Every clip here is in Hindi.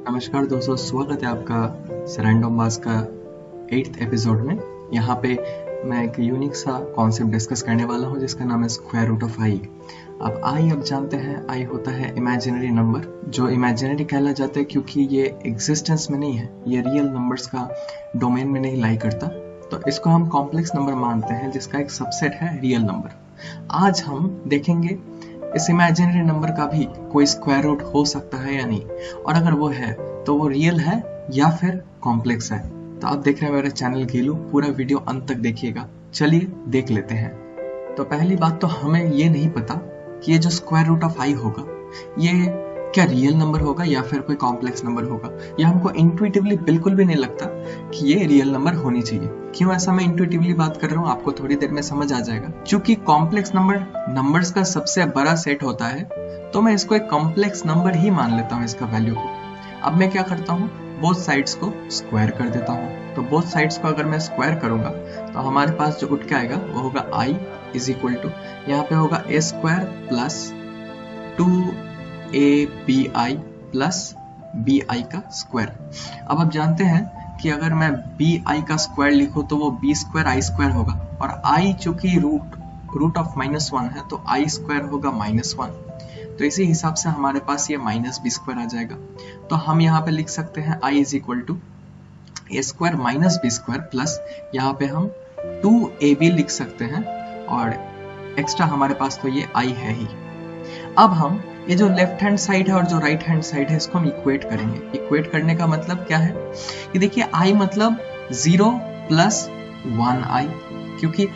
नमस्कार दोस्तों, स्वागत है आपका रैंडम मास का 8th एपिसोड में। यहाँ पे मैं एक यूनिक सा कॉन्सेप्ट डिस्कस करने वाला हूँ जिसका नाम है स्क्वायर रूट ऑफ आई। अब आई आप जानते हैं, आई होता है इमेजिनरी नंबर, जो इमेजिनरी कहला जाता है क्योंकि ये एग्जिस्टेंस में नहीं है, ये रियल नंबर्स का डोमेन में नहीं लाई करता। तो इसको हम कॉम्प्लेक्स नंबर मानते हैं जिसका एक सबसेट है रियल नंबर। आज हम देखेंगे इस इमेजिनरी नंबर का भी कोई स्क्वायर रूट हो सकता है या नहीं, और अगर वो है तो वो रियल है या फिर कॉम्प्लेक्स है। तो आप देख रहे हैं मेरा चैनल घीलू, पूरा वीडियो अंत तक देखिएगा। चलिए देख लेते हैं। तो पहली बात तो हमें ये नहीं पता कि ये जो स्क्वायर रूट ऑफ आई होगा ये क्या रियल नंबर होगा या फिर कोई कॉम्प्लेक्स नंबर होगा। ये हमको इंट्यूटिवली बिल्कुल भी नहीं लगता कि ये रियल नंबर होनी चाहिए। क्यों ऐसा मैं इंट्यूटिवली बात कर रहा हूँ आपको थोड़ी देर में समझ आ जाएगा। क्योंकि कॉम्प्लेक्स नंबर्स का सबसे बड़ा सेट होता है, तो मैं इसको एक कॉम्प्लेक्स नंबर ही मान लेता हूँ इसका वैल्यू को। अब मैं क्या करता हूँ, बोथ साइड्स को स्क्वायर कर देता हूँ। तो बोथ साइड्स को अगर मैं स्क्वायर करूंगा तो हमारे पास जो उठ के आएगा वो होगा आई इज इक्वल टू, यहाँ पे होगा a square plus 2ab plus bi का स्क्वायर। अब आप जानते हैं कि अगर मैं bi का स्क्वायर लिखूं तो वो b स्क्वायर आई स्क्वायर होगा, और i चूंकि रूट ऑफ -1 है तो i स्क्वायर होगा -1। तो इसी हिसाब से हमारे पास ये माइनस बी स्क्वायर आ जाएगा। तो हम यहाँ पे लिख सकते हैं i is equal to a square minus b square plus यहाँ पे हम 2ab लिख सकते हैं, और एक्स्ट्रा हमारे पास तो ये i है ही। अब हम ये जो लेफ्ट हैंड साइड है और जो राइट हैंड साइड है इसको हम इक्वेट करेंगे। इक्वेट करने का मतलब क्या है कि देखिए i मतलब 0 प्लस 1i, क्योंकि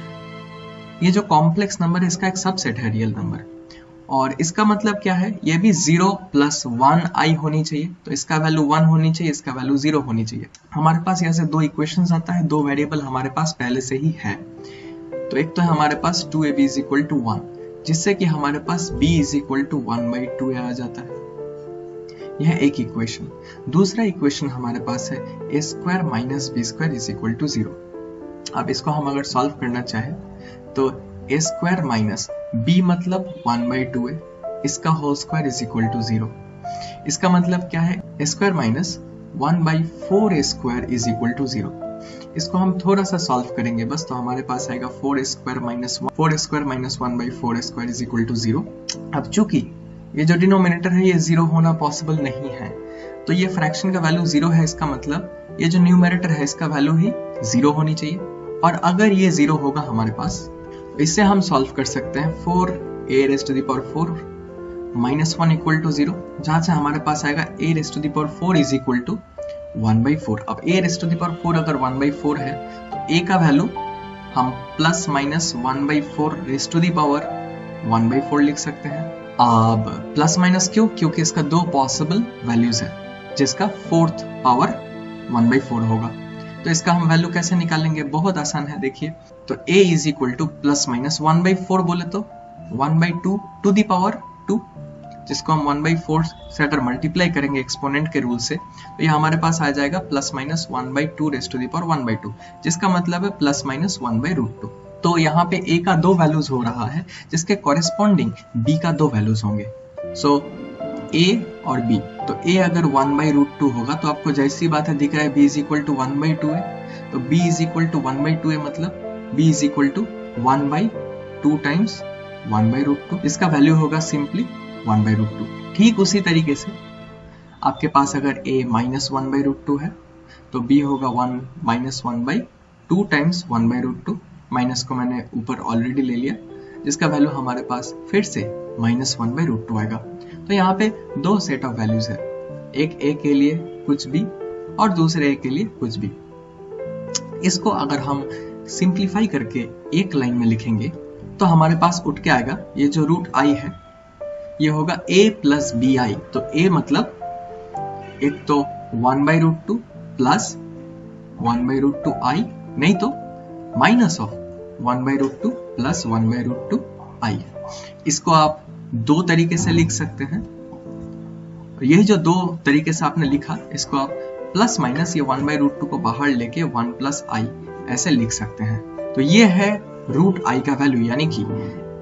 ये जो कॉम्प्लेक्स नंबर है इसका एक सबसेट है रियल नंबर, और इसका मतलब क्या है, ये भी 0 प्लस 1i होनी चाहिए। तो इसका वैल्यू 1 होनी चाहिए, इसका वैल्यू 0 होनी चाहिए। हमारे पास यहाँ से दो इक्वेशंस आता है, दो वेरिएबल हमारे पास पहले से ही है। तो एक तो है हमारे पास 2ab इज इक्वल टू 1, जिससे कि हमारे पास b इज इक्वल टू 1/2 आ जाता है। यह एक इक्वेशन। दूसरा इक्वेशन हमारे पास है a square minus b square is equal to 0। अब इसको हम अगर सॉल्व करना चाहें तो ए स्क्वायर माइनस बी मतलब 1/2 है, इसका whole square is equal to 0। इसका मतलब क्या है, a square minus 1/4 a square is equal to 0। इसको हम थोड़ा सा सॉल्व करेंगे बस, तो हमारे पास आएगा 4 square minus 1/4 square is equal to 0। अब चूंकि ये जो डिनोमिनेटर है ये 0 होना पॉसिबल नहीं है, तो ये फ्रैक्शन का वैल्यू 0 है, इसका मतलब ये जो न्यूमरेटर है इसका वैल्यू ही 0 होनी चाहिए। और अगर ये 0 होगा हमारे पास, इससे हम सॉल्व कर सकते हैं 4a⁴ माइनस 1 इक्वल टू 0, जहां से हमारे पास आएगा a⁴ इज इक्वल टू 1/4। अब a⁴ अगर 1/4 है तो a का वैल्यू हम प्लस माइनस 1/4 लिख सकते हैं। अब प्लस माइनस क्यों, क्योंकि इसका दो पॉसिबल वैल्यूज है जिसका 4th पावर 1/4 होगा। तो इसका हम वैल्यू कैसे निकालेंगे, बहुत आसान है। देखिए, तो a is equal two plus minus 1/4 बोले तो 1/2 टू द पावर 2, जिसको हम 1/4 से अगर मल्टीप्लाई करेंगे एक्सपोनेंट के रूल से तो ये हमारे पास आ जाएगा प्लस माइनस 1/2 जिसका मतलब है प्लस माइनस 1/√2। तो यहाँ पे a का दो वैल्यूज हो रहा है जिसके कॉरेस्पॉन्डिंग b का दो वैल्यूज होंगे। सो a और b, तो a अगर 1/√2 होगा तो आपको जैसी बात है दिख रहा है b इज इक्वल टू 1/2 है, तो b इज इक्वल टू 1/2 है, मतलब b is equal to 1/2 times 1/√2, इसका वैल्यू होगा सिंपली 1/√2। ठीक उसी तरीके से आपके पास अगर a माइनस 1/√2 है तो b होगा 1 टाइम्स 1/√2। माइनस को मैंने ऊपर ऑलरेडी ले लिया, जिसका वैल्यू हमारे पास फिर से -1/√2 आएगा। तो यहाँ पे दो सेट ऑफ वैल्यूज है, एक a के लिए कुछ b और दूसरे a के लिए कुछ b। इसको अगर हम सिंप्लीफाई करके एक लाइन में लिखेंगे तो हमारे पास उठ के आएगा, ये जो रूट i है ये होगा a प्लस bi। तो a मतलब एक तो 1/√2 प्लस 1/√2i, नहीं तो माइनस ऑफ 1/√2 प्लस 1/√2i। इसको आप दो तरीके से लिख सकते हैं। यही जो दो तरीके से आपने लिखा, इसको आप प्लस माइनस ये 1/√2 को बाहर लेके 1 प्लस i ऐसे लिख सकते हैं। तो ये है रूट i का वैल्यू, यानी कि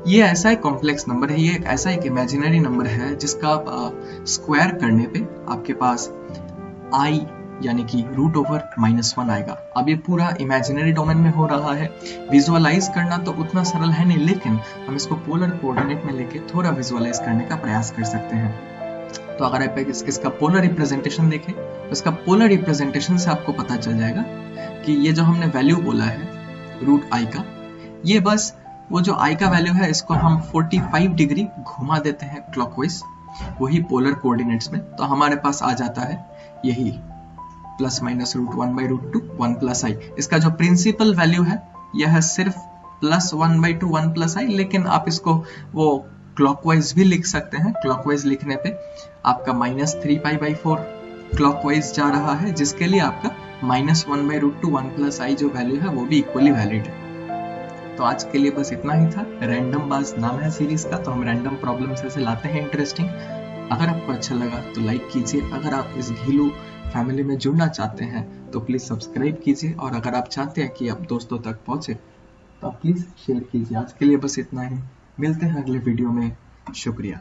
ये ऐसा एक कॉम्प्लेक्स नंबर है, ये ऐसा एक इमेजिनरी नंबर है जिसका आप स्क्वायर करने पे आपके पास आई यानी कि रूट ओवर -1 आएगा। अब ये पूरा इमेजिनरी डोमेन में हो रहा है, विजुअलाइज करना तो उतना सरल है नहीं, लेकिन हम इसको पोलर कोऑर्डिनेट में लेके थोड़ा विजुअलाइज करने का प्रयास कर सकते हैं। तो अगर आप इसका पोलर रिप्रेजेंटेशन देखें तो इसका पोलर रिप्रेजेंटेशन से आपको पता चल जाएगा कि ये जो हमने वैल्यू बोला है रूट आई का, ये बस वो जो आई का वैल्यू है इसको हम 45 डिग्री घुमा देते हैं क्लॉकवाइज, वही पोलर कोऑर्डिनेट्स में, तो हमारे पास आ जाता है यही ±√1/√2 1 + i। इसका जो प्रिंसिपल वैल्यू है यह है सिर्फ +1/2 1 + i, लेकिन आप इसको वो क्लॉकवाइज भी लिख सकते हैं। क्लॉकवाइज लिखने पे आपका -3π/4 क्लॉकवाइज जा रहा है, जिसके लिए आपका -1/√2 1 + i जो वैल्यू है वो भी इक्वली वैलिड है। तो आज के लिए बस इतना ही था। रैंडम बाज नाम है सीरीज का, तो हम रैंडम प्रॉब्लम्स ऐसे लाते हैं इंटरेस्टिंग। अगर आपको अच्छा लगा तो लाइक कीजिए, अगर आप इस घीलू फैमिली में जुड़ना चाहते हैं तो प्लीज सब्सक्राइब कीजिए, और अगर आप चाहते हैं कि आप दोस्तों तक पहुंचे तो प्लीज शेयर कीजिए। आज के लिए बस इतना ही, मिलते हैं अगले वीडियो में। शुक्रिया।